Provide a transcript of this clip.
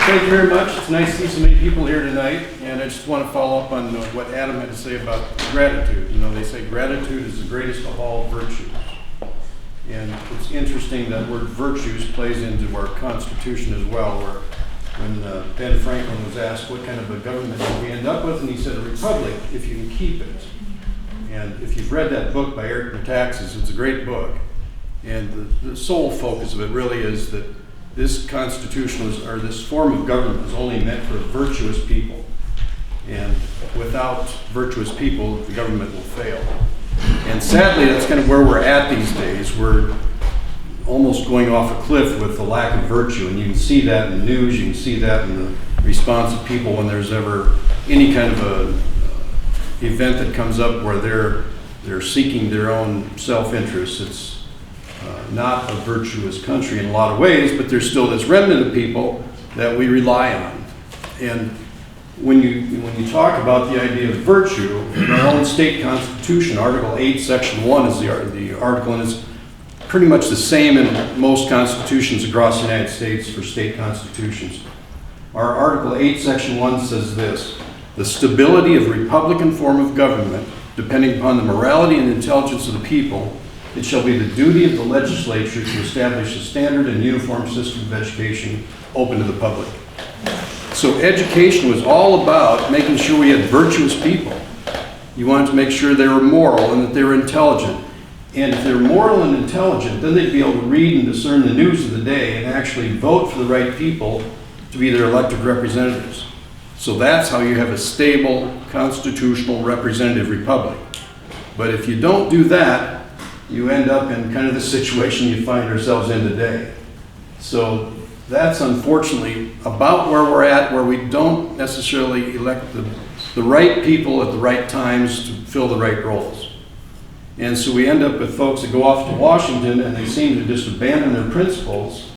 thank you very much. It's nice to see so many people here tonight, and I just want to follow up on what Adam had to say about gratitude. You know, they say gratitude is the greatest of all virtues. And it's interesting that word virtues plays into our Constitution as well, where when Ben Franklin was asked what kind of a government did we end up with, and he said a republic if you can keep it. And if you've read that book by Eric Metaxas, it's a great book. And the sole focus of it really is that this constitution was, or this form of government was only meant for virtuous people. And without virtuous people, the government will fail. And sadly, that's kind of where we're at these days. We're almost going off a cliff with the lack of virtue. And you can see that in the news, you can see that in the response of people when there's ever any kind of a event that comes up where they're seeking their own self-interest. It's not a virtuous country in a lot of ways, but there's still this remnant of people that we rely on. And when you talk about the idea of virtue, in our own state constitution, Article 8, Section 1 is the article, and it's pretty much the same in most constitutions across the United States for state constitutions. Our Article 8, Section 1 says this: the stability of a republican form of government, depending upon the morality and intelligence of the people, it shall be the duty of the legislature to establish a standard and uniform system of education open to the public. So education was all about making sure we had virtuous people. You wanted to make sure they were moral and that they were intelligent. And if they're moral and intelligent, then they'd be able to read and discern the news of the day and actually vote for the right people to be their elected representatives. So that's how you have a stable, constitutional, representative republic. But if you don't do that, you end up in kind of the situation you find ourselves in today. So that's unfortunately about where we're at, where we don't necessarily elect the right people at the right times to fill the right roles. And so we end up with folks that go off to Washington and they seem to just abandon their principles